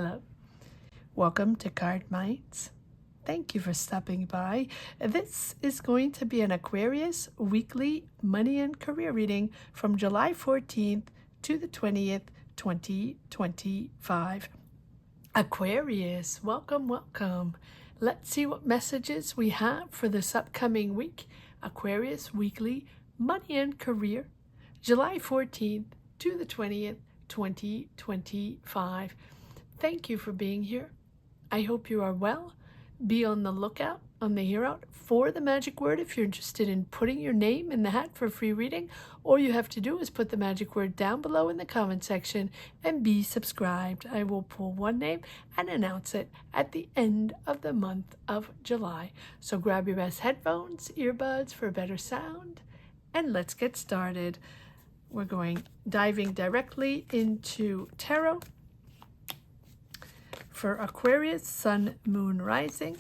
Hello. Welcome to Cardminds. Thank you for stopping by. This is going to be an Aquarius weekly money and career reading from July 14th to the 20th, 2025. Aquarius, welcome. Let's see what messages we have for this upcoming week. Aquarius weekly money and career, July 14th to the 20th, 2025. Thank you for being here. I hope you are well. Be on the lookout, on the hear out for the magic word if you're interested in putting your name in the hat for a free reading. All you have to do is put the magic word down below in the comment section and be subscribed. I will pull one name and announce it at the end of the month of July. So grab your best headphones, earbuds for a better sound, and let's get started. We're diving directly into tarot. For Aquarius, Sun, Moon, Rising,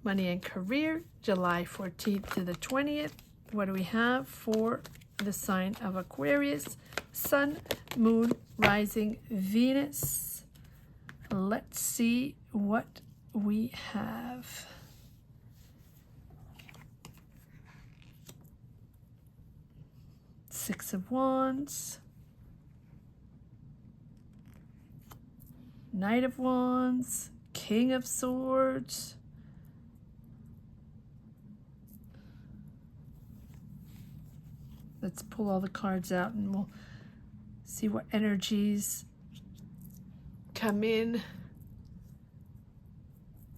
money and career, July 14th to the 20th. What do we have for the sign of Aquarius? Sun, Moon, Rising, Venus. Let's see what we have. Six of Wands. Knight of Wands, King of Swords, let's pull all the cards out and we'll see what energies come in.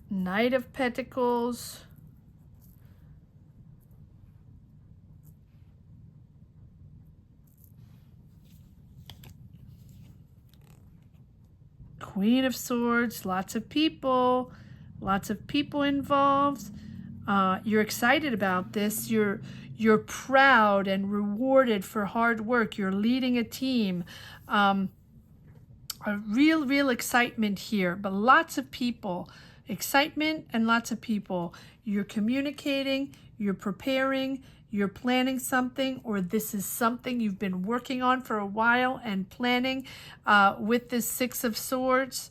Knight of Pentacles, Queen of Swords, lots of people involved. You're excited about this. You're proud and rewarded for hard work. You're leading a team. A real excitement here, but lots of people. Excitement and lots of people. You're communicating, you're preparing, you're planning something, or this is something you've been working on for a while and planning. With this Six of Swords,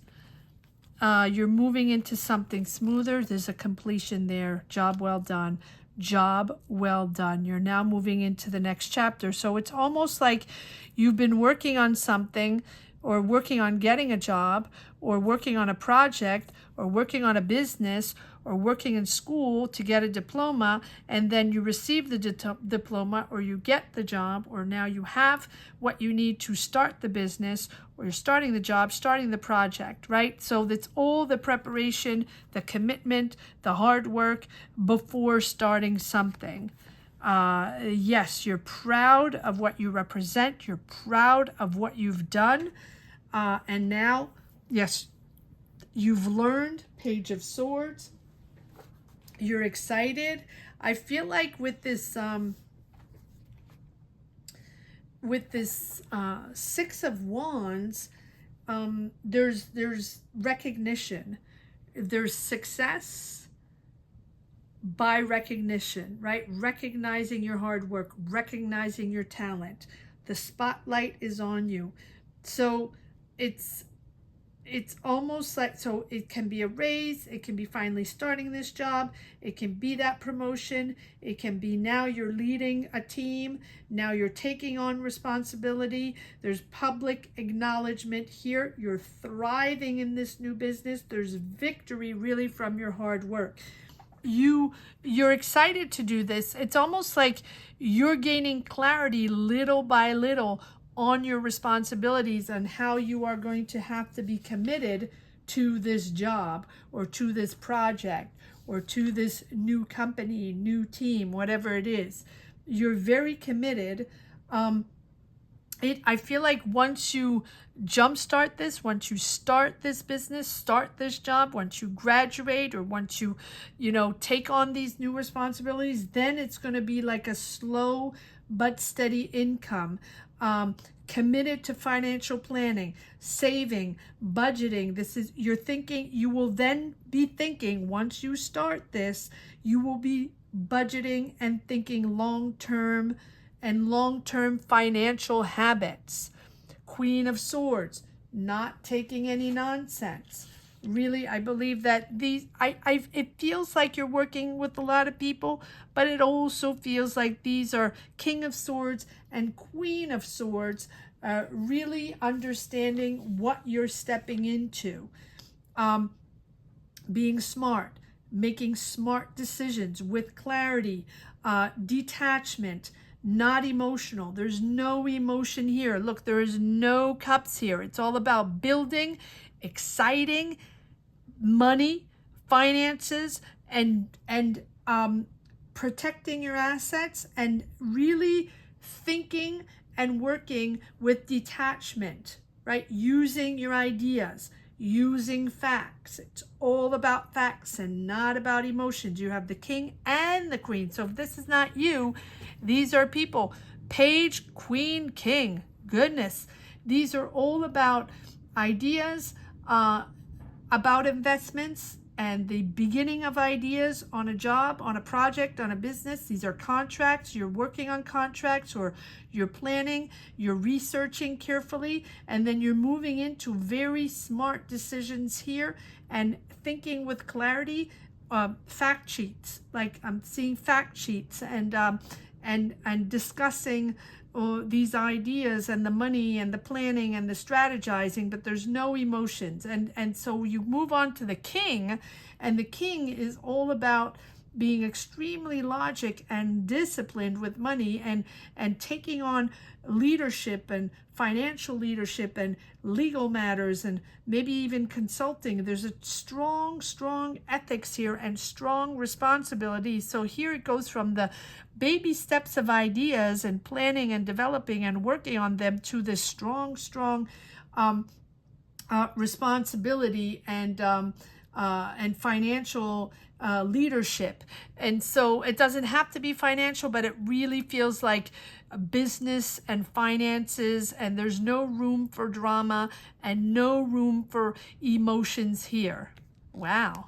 you're moving into something smoother. There's a completion there. Job well done. Job well done. You're now moving into the next chapter. So it's almost like you've been working on something, or working on getting a job, or working on a project, or working on a business, or working in school to get a diploma, and then you receive the diploma, or you get the job, or now you have what you need to start the business, or you're starting the job, starting the project, right? So that's all the preparation, the commitment, the hard work before starting something. Yes, you're proud of what you represent. You're proud of what you've done. And now, yes, you've learned. Page of Swords. You're excited. I feel like with this Six of Wands, there's recognition. There's success by recognition, right? Recognizing your hard work, recognizing your talent. The spotlight is on you. So it's almost like, so it can be a raise, it can be finally starting this job, it can be that promotion, it can be now you're leading a team, now you're taking on responsibility, there's public acknowledgement here, you're thriving in this new business, there's victory really from your hard work. You're excited to do this. It's almost like you're gaining clarity little by little on your responsibilities and how you are going to have to be committed to this job, or to this project, or to this new company, new team, whatever it is. You're very committed. I feel like once you jumpstart this, once you start this business, start this job, once you graduate, or once you take on these new responsibilities, then it's going to be like a slow but steady income. Committed to financial planning, saving, budgeting. You will then be thinking, once you start this, you will be budgeting and thinking long-term financial habits. Queen of Swords, not taking any nonsense. Really, I believe that it feels like you're working with a lot of people, but it also feels like these are King of Swords and Queen of Swords, really understanding what you're stepping into. Being smart, making smart decisions with clarity, detachment, not emotional. There's no emotion here. Look, there is no cups here. It's all about building, exciting, money, finances, and protecting your assets, and really thinking and working with detachment, right? Using your ideas, using facts. It's all about facts and not about emotions. You have the King and the Queen. So if this is not you, these are people. Page, Queen, King. Goodness. These are all about ideas, about investments, and the beginning of ideas on a job, on a project, on a business. These are contracts. You're working on contracts, or you're planning, you're researching carefully, and then you're moving into very smart decisions here and thinking with clarity. Fact sheets, like I'm seeing fact sheets, and discussing these ideas and the money and the planning and the strategizing, but there's no emotions. And so you move on to the King, and the King is all about being extremely logic and disciplined with money, and taking on leadership and financial leadership and legal matters, and maybe even consulting. There's a strong ethics here and strong responsibility. So here it goes from the baby steps of ideas and planning and developing and working on them to this strong responsibility and financial leadership. And so it doesn't have to be financial, but it really feels like business and finances, and there's no room for drama and no room for emotions here. Wow.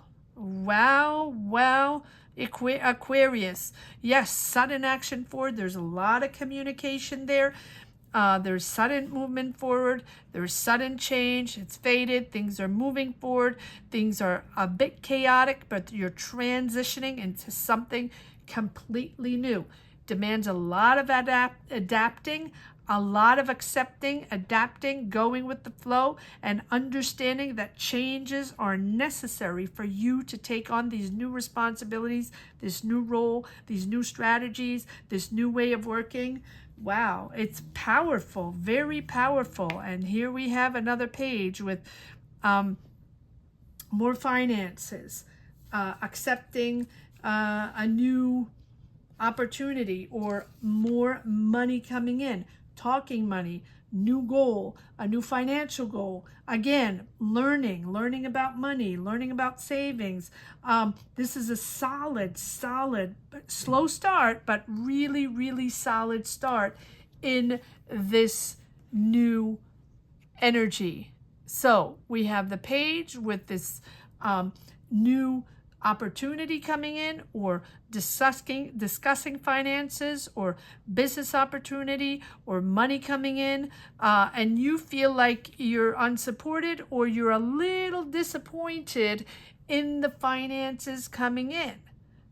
Aquarius. Yes, sudden action forward. There's a lot of communication there. There's sudden movement forward. There's sudden change. It's faded. Things are moving forward. Things are a bit chaotic, but you're transitioning into something completely new. Demands a lot of adapting, a lot of accepting, adapting, going with the flow, and understanding that changes are necessary for you to take on these new responsibilities, this new role, these new strategies, this new way of working. Wow, it's powerful, very powerful. And here we have another page with more finances, accepting a new opportunity or more money coming in, talking money, new goal, a new financial goal. Again, learning about money, learning about savings. This is a solid, slow start, but really solid start in this new energy. So we have the page with this new opportunity coming in, or discussing finances, or business opportunity, or money coming in, and you feel like you're unsupported, or you're a little disappointed in the finances coming in.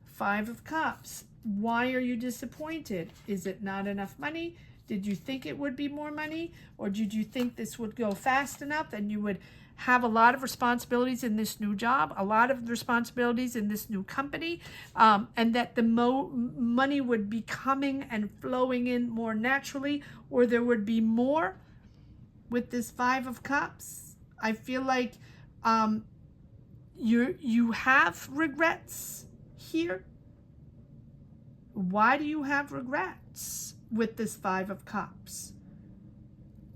5 of Cups. Why are you disappointed? Is it not enough money? Did you think it would be more money? Or did you think this would go fast enough and you would have a lot of responsibilities in this new job, a lot of responsibilities in this new company, and that the money would be coming and flowing in more naturally, or there would be more with this 5 of Cups? I feel like you have regrets here. Why do you have regrets with this 5 of Cups?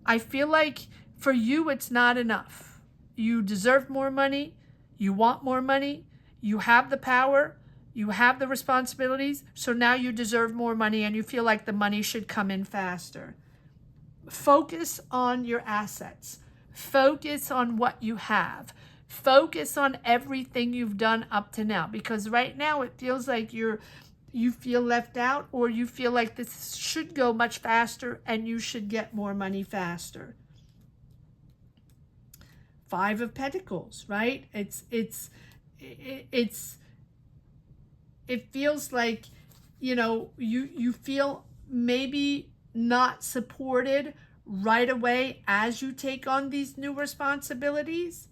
I feel like for you it's not enough. You deserve more money. You want more money. You have the power. You have the responsibilities. So now you deserve more money, and you feel like the money should come in faster. Focus on your assets. Focus on what you have. Focus on everything you've done up to now, because right now it feels like you feel left out, or you feel like this should go much faster and you should get more money faster. Five of Pentacles, right? It feels like, you know, you feel maybe not supported right away as you take on these new responsibilities.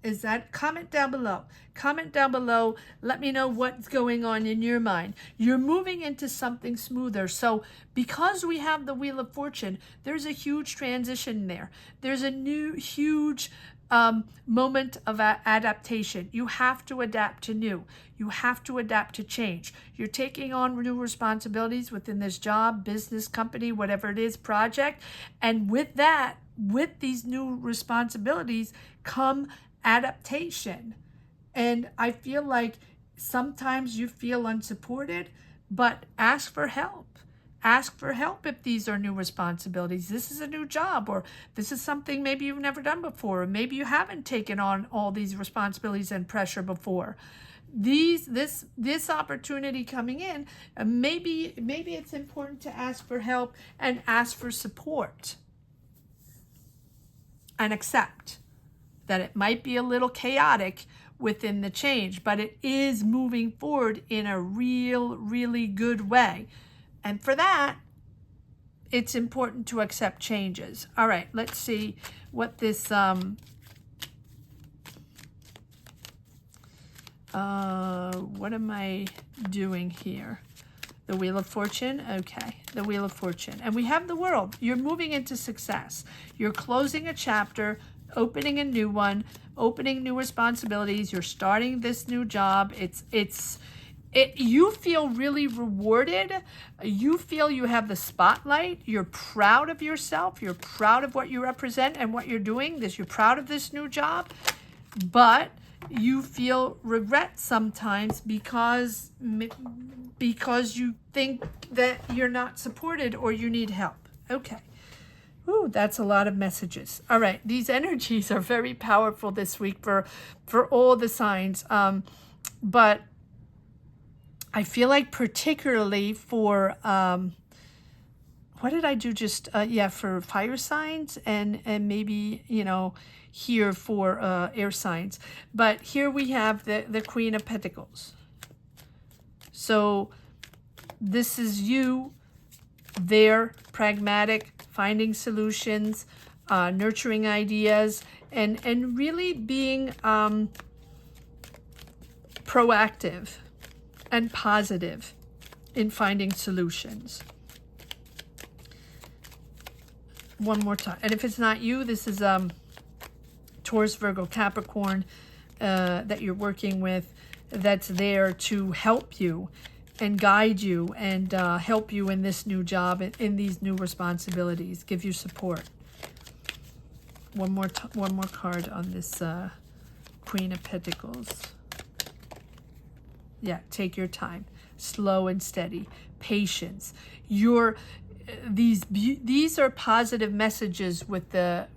Is that? Comment down below. Comment down below. Let me know what's going on in your mind. You're moving into something smoother. So because we have the Wheel of Fortune, there's a huge transition there. There's a new huge moment of adaptation. You have to adapt to new. You have to adapt to change. You're taking on new responsibilities within this job, business, company, whatever it is, project. And with that, with these new responsibilities come adaptation. And I feel like sometimes you feel unsupported, but ask for help. Ask for help if these are new responsibilities. This is a new job, or this is something maybe you've never done before, or maybe you haven't taken on all these responsibilities and pressure before. This opportunity coming in, maybe it's important to ask for help and ask for support and accept that it might be a little chaotic within the change, but it is moving forward in a really good way. And for that, it's important to accept changes. All right, let's see what this, what am I doing here? The Wheel of Fortune, okay, the Wheel of Fortune. And we have the World. You're moving into success. You're closing a chapter, opening a new one, opening new responsibilities. You're starting this new job. You feel really rewarded. You feel you have the spotlight. You're proud of yourself. You're proud of what you represent and what you're doing. You're proud of this new job, but you feel regret sometimes because you think that you're not supported or you need help. Okay. Ooh, that's a lot of messages. All right, these energies are very powerful this week for all the signs. But I feel like particularly for, what did I do just, for fire signs and maybe, you know, here for air signs. But here we have the Queen of Pentacles. So this is you there, pragmatic, finding solutions, nurturing ideas, and really being proactive and positive in finding solutions. One more time. And if it's not you, this is Taurus, Virgo, Capricorn that you're working with, that's there to help you and guide you and help you in this new job, in these new responsibilities, give you support. One more card on this Queen of Pentacles. Yeah, take your time, slow and steady, patience. These are positive messages with the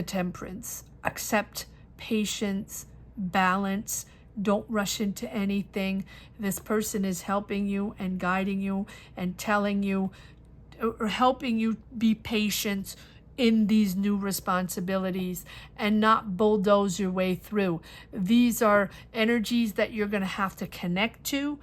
Temperance. Accept, patience, balance. Don't rush into anything. This person is helping you and guiding you and telling you, or helping you be patient in these new responsibilities and not bulldoze your way through. These are energies that you're going to have to connect to.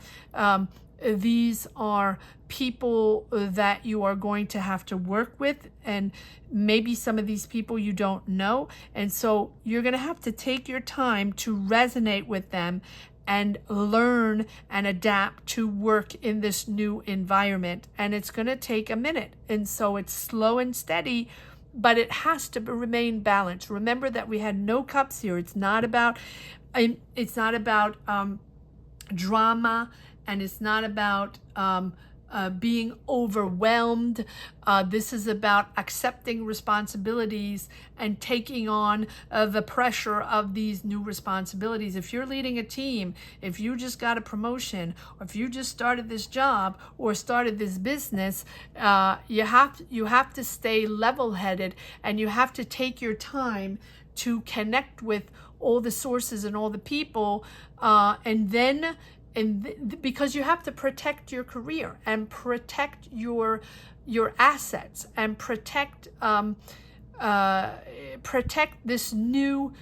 These are people that you are going to have to work with, and maybe some of these people you don't know. And so you're going to have to take your time to resonate with them and learn and adapt to work in this new environment. And it's going to take a minute. And so it's slow and steady, but it has to remain balanced. Remember that we had no cups here. It's not about drama, and it's not about being overwhelmed. This is about accepting responsibilities and taking on the pressure of these new responsibilities. If you're leading a team, if you just got a promotion, or if you just started this job or started this business, you have to stay level-headed, and you have to take your time to connect with all the sources and all the people, because you have to protect your career and protect your assets and protect protect this new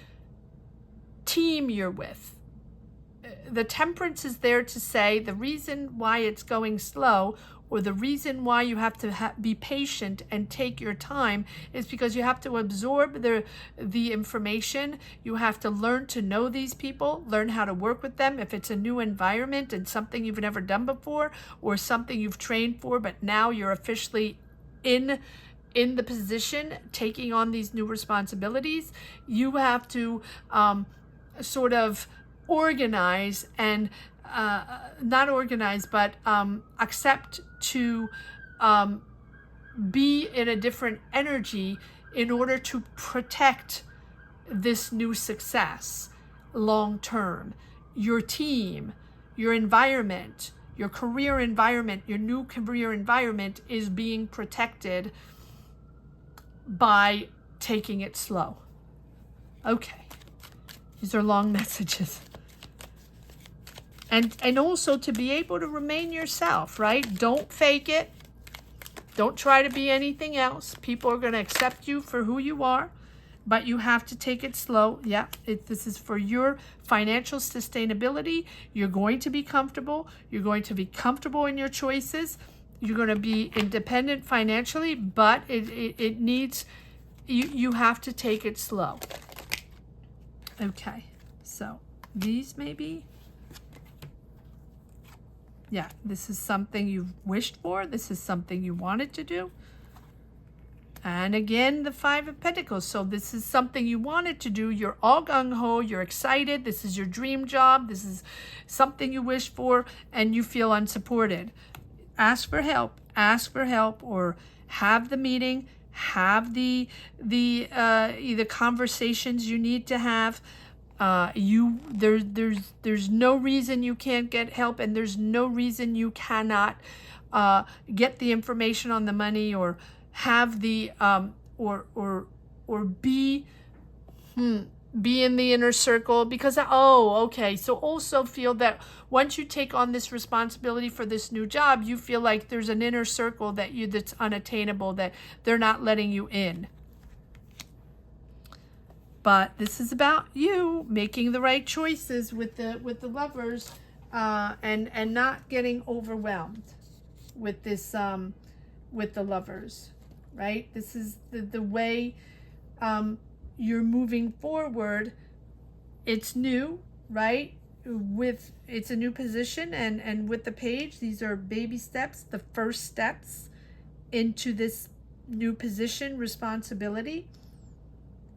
team you're with. The temperance is there to say the reason why it's going slow, or the reason why you have to be patient and take your time, is because you have to absorb the information. You have to learn to know these people, learn how to work with them. If it's a new environment and something you've never done before, or something you've trained for, but now you're officially in the position taking on these new responsibilities, you have to sort of organize and not organize, but accept to be in a different energy in order to protect this new success long term. Your team, your environment, your career environment, your new career environment is being protected by taking it slow. Okay, these are long messages. And also to be able to remain yourself, right? Don't fake it. Don't try to be anything else. People are going to accept you for who you are, but you have to take it slow. Yeah, this is for your financial sustainability. You're going to be comfortable. You're going to be comfortable in your choices. You're going to be independent financially, but it needs, you have to take it slow. Okay, so these maybe. Yeah, this is something you've wished for. This is something you wanted to do. And again, the Five of Pentacles. So this is something you wanted to do. You're all gung-ho. You're excited. This is your dream job. This is something you wish for, and you feel unsupported. Ask for help. Ask for help, or have the meeting. Have the conversations you need to have. There's no reason you can't get help, and there's no reason you cannot get the information on the money, or have the or be in the inner circle, because okay, so also feel that once you take on this responsibility for this new job, you feel like there's an inner circle that's unattainable, that they're not letting you in. But this is about you making the right choices with the Lovers, and not getting overwhelmed with this with the Lovers, right? This is the way you're moving forward. It's new, right? It's a new position, and with the Page, these are baby steps, the first steps into this new position, responsibility.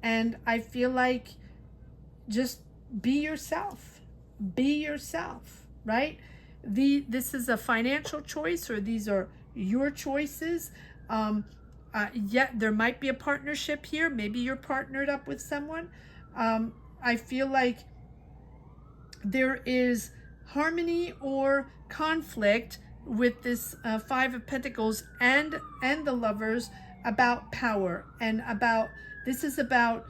And I feel like just be yourself. Be yourself, right? This is a financial choice, or these are your choices. Yeah, there might be a partnership here. Maybe you're partnered up with someone. I feel like there is harmony or conflict with this Five of Pentacles and the Lovers about power, and about, this is about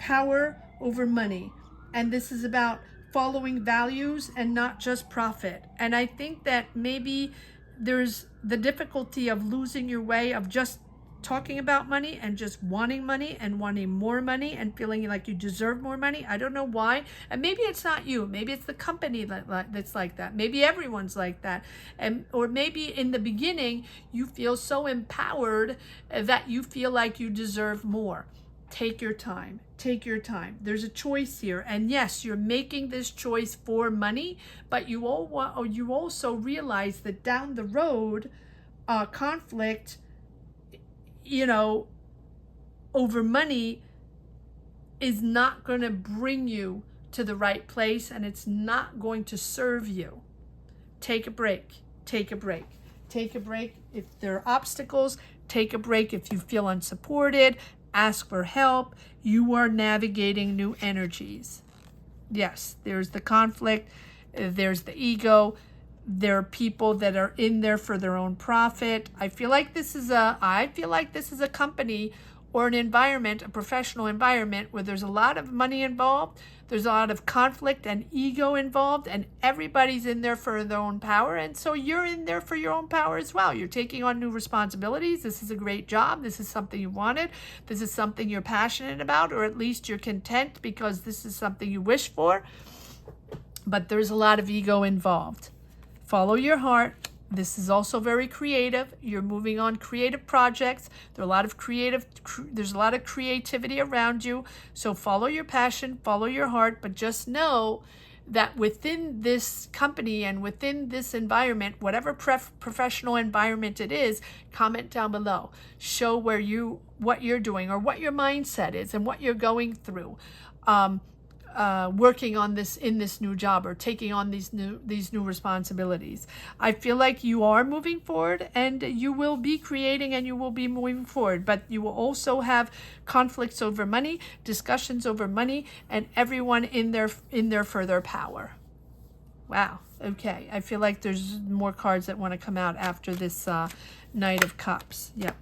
power over money, and this is about following values and not just profit. And I think that maybe there's the difficulty of losing your way, of just talking about money and just wanting money and wanting more money and feeling like you deserve more money. I don't know why. And maybe it's not you. Maybe it's the company that's like that. Maybe everyone's like that. Or maybe in the beginning you feel so empowered that you feel like you deserve more. Take your time. Take your time. There's a choice here. And yes, you're making this choice for money, but you also realize that down the road, conflict, over money is not going to bring you to the right place, and it's not going to serve you. Take a break. Take a break. Take a break if there are obstacles. Take a break if you feel unsupported. Ask for help. You are navigating new energies. Yes, there's the conflict. There's the ego. There are people that are in there for their own profit. I feel like this is a company or an environment, a professional environment where there's a lot of money involved, there's a lot of conflict and ego involved, and everybody's in there for their own power. And so you're in there for your own power as well. You're taking on new responsibilities. This is a great job. This is something you wanted. This is something you're passionate about, or at least you're content because this is something you wish for. But there's a lot of ego involved. Follow your heart. This is also very creative. You're moving on creative projects. There's a lot of creativity around you. So follow your passion, follow your heart, but just know that within this company and within this environment, whatever professional environment it is, comment down below. Show what you're doing or what your mindset is and what you're going through. Working on this in this new job or taking on these new responsibilities. I feel like you are moving forward, and you will be creating and you will be moving forward, but you will also have conflicts over money, discussions over money, and everyone in there for their power. Wow. Okay. I feel like there's more cards that want to come out after this Knight of Cups. Yep.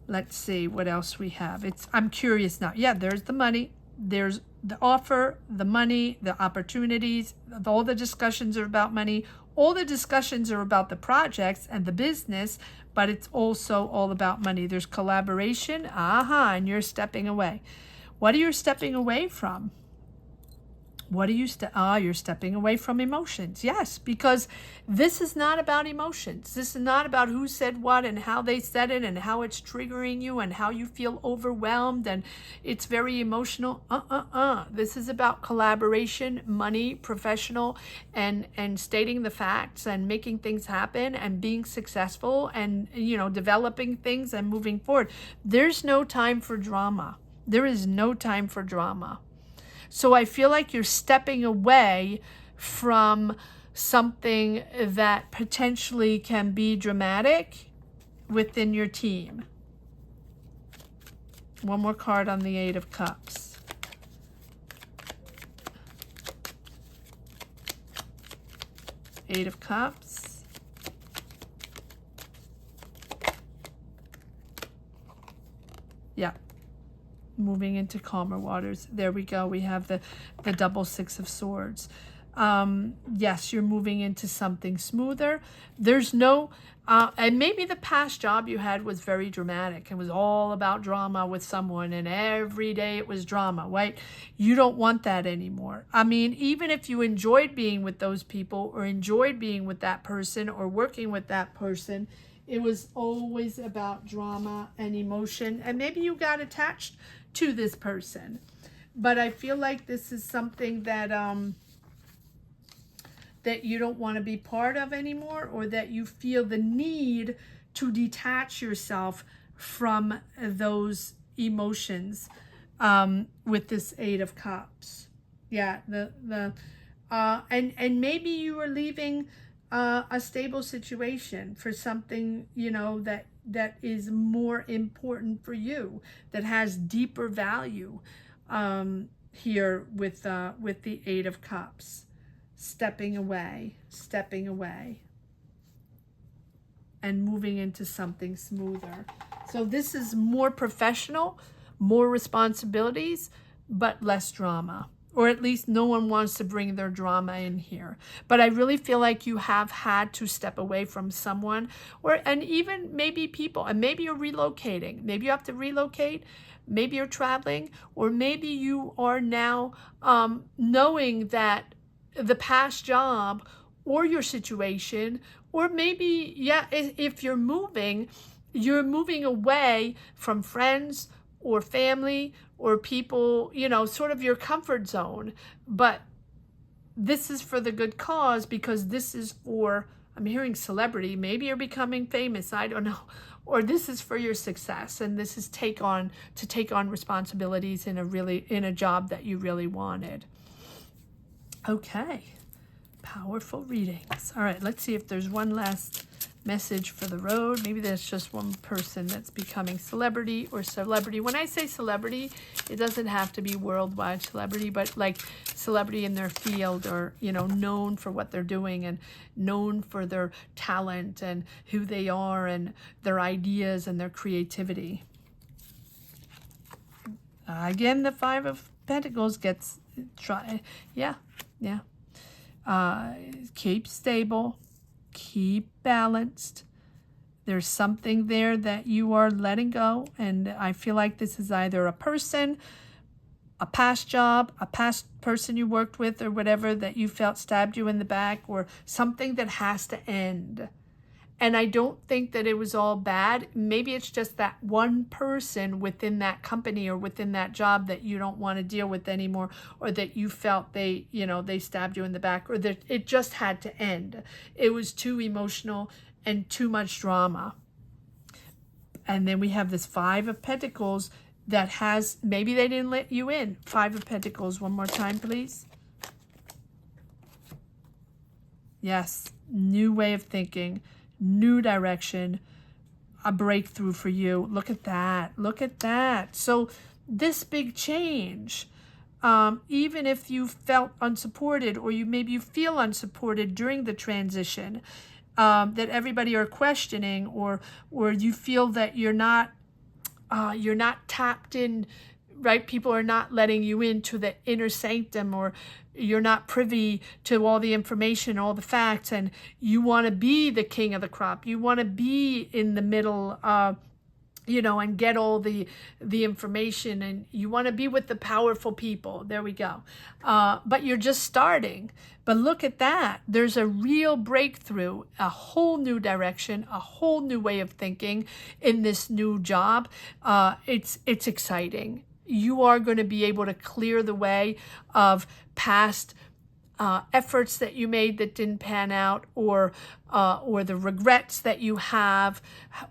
Let's see what else we have. I'm curious now. Yeah, there's the money. There's the offer, the money, the opportunities. All the discussions are about money. All the discussions are about the projects and the business, but it's also all about money. There's collaboration. And you're stepping away. What are you stepping away from? What are you you're stepping away from emotions. Yes, because this is not about emotions. This is not about who said what and how they said it and how it's triggering you and how you feel overwhelmed and it's very emotional. This is about collaboration, money, professional, and stating the facts and making things happen and being successful and, developing things and moving forward. There's no time for drama. There is no time for drama. So I feel like you're stepping away from something that potentially can be dramatic within your team. One more card on the Eight of Cups. Eight of Cups. Yeah. Moving into calmer waters. There we go. We have the double Six of Swords. Yes, you're moving into something smoother. There's no, and maybe the past job you had was very dramatic. It was all about drama with someone and every day it was drama, right? You don't want that anymore. I mean, even if you enjoyed being with those people or enjoyed being with that person or working with that person, it was always about drama and emotion. And maybe you got attached to this person. But I feel like this is something that that you don't want to be part of anymore, or that you feel the need to detach yourself from those emotions with this Eight of Cups. Yeah, and maybe you are leaving a stable situation for something, that is more important for you, that has deeper value here with the Eight of Cups. Stepping away, and moving into something smoother. So this is more professional, more responsibilities, but less drama. Or at least no one wants to bring their drama in here. But I really feel like you have had to step away from someone, and even maybe people, and maybe you're relocating. Maybe you have to relocate. Maybe you're traveling, or maybe you are now knowing that the past job or your situation, or maybe, if you're moving away from friends or family or people, sort of your comfort zone. But this is for the good cause, because this is for, I'm hearing celebrity, maybe you're becoming famous, I don't know. Or this is for your success, and this is take on responsibilities in a job that you really wanted. Okay. Powerful readings. All right, let's see if there's one last message for the road. Maybe there's just one person that's becoming celebrity or celebrity. When I say celebrity, it doesn't have to be worldwide celebrity, but like celebrity in their field, or, you know, known for what they're doing and known for their talent and who they are and their ideas and their creativity. Again, the Five of Pentacles gets keep stable, keep balanced. There's something there that you are letting go, and I feel like this is either a person, a past job, a past person you worked with, or whatever that you felt stabbed you in the back, or something that has to end. And I don't think that it was all bad. Maybe it's just that one person within that company or within that job that you don't want to deal with anymore, or that you felt they stabbed you in the back, or that it just had to end. It was too emotional and too much drama. And then we have this Five of Pentacles that has, maybe they didn't let you in. Five of Pentacles, one more time, please. Yes, new way of thinking. New direction, a breakthrough for you. Look at that. Look at that. So this big change, even if you felt unsupported, or maybe you feel unsupported during the transition, that everybody are questioning, or you feel that you're not tapped in, right? People are not letting you into the inner sanctum, or you're not privy to all the information, all the facts, and you want to be the king of the crop. You want to be in the middle, and get all the information, and you want to be with the powerful people. There we go. But you're just starting. But look at that. There's a real breakthrough, a whole new direction, a whole new way of thinking in this new job. It's exciting. You are going to be able to clear the way of past efforts that you made that didn't pan out, or the regrets that you have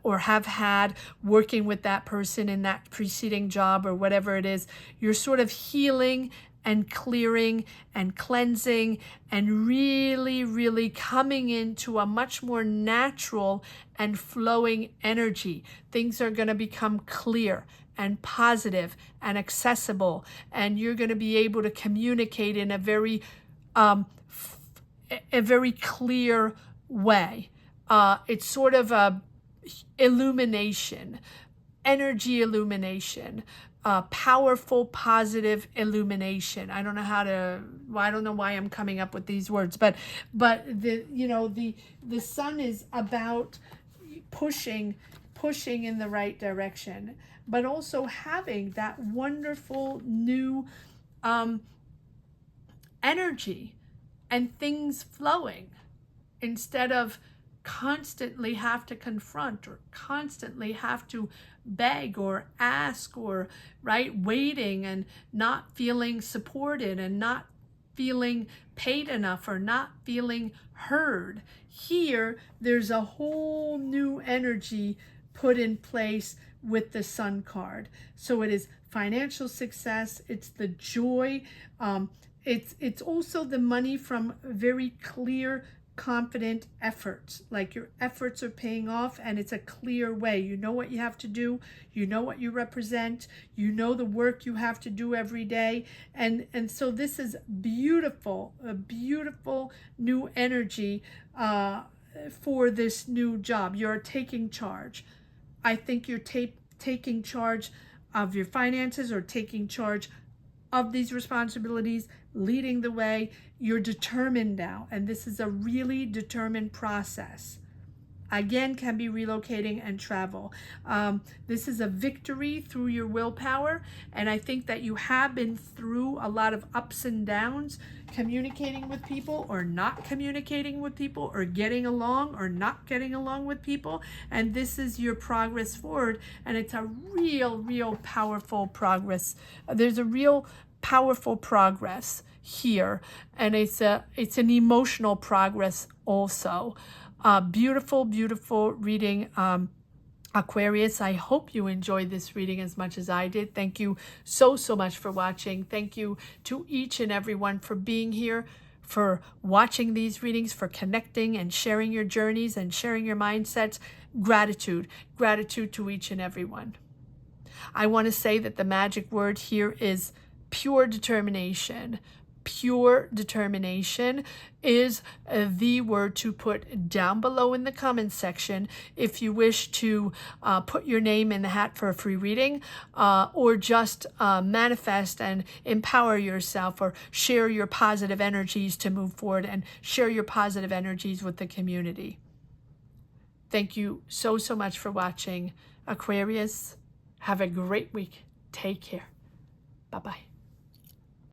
or have had working with that person in that preceding job, or whatever it is. You're sort of healing and clearing and cleansing and really, really coming into a much more natural and flowing energy. Things are going to become clear and positive and accessible, and you're going to be able to communicate in a very clear way. It's sort of a illumination, energy illumination, powerful, positive illumination. I don't know why I'm coming up with these words, but the sun is about pushing in the right direction, but also having that wonderful new energy and things flowing, instead of constantly have to confront, or constantly have to beg or ask, or waiting and not feeling supported and not feeling paid enough, or not feeling heard. Here, there's a whole new energy put in place with the Sun card. So it is financial success. It's the joy. It's also the money from very clear, confident efforts. Like your efforts are paying off, and it's a clear way. You know what you have to do. You know what you represent. You know the work you have to do every day. And so this is beautiful, a beautiful new energy for this new job. You're taking charge. I think you're taking charge of your finances, or taking charge of these responsibilities, leading the way. You're determined now, and this is a really determined process. Again, can be relocating and travel. This is a victory through your willpower, and I think that you have been through a lot of ups and downs, communicating with people or not communicating with people, or getting along or not getting along with people, and this is your progress forward, and it's a real powerful progress. There's a real powerful progress here, and it's an emotional progress also. Beautiful reading, Aquarius. I hope you enjoyed this reading as much as I did. Thank you so much for watching. Thank you to each and everyone for being here, for watching these readings, for connecting and sharing your journeys and sharing your mindsets. Gratitude. Gratitude to each and every one. I want to say that the magic word here is pure determination. Pure determination is the word to put down below in the comments section if you wish to put your name in the hat for a free reading, or just manifest and empower yourself, or share your positive energies to move forward and share your positive energies with the community. Thank you so much for watching, Aquarius. Have a great week. Take care. Bye-bye.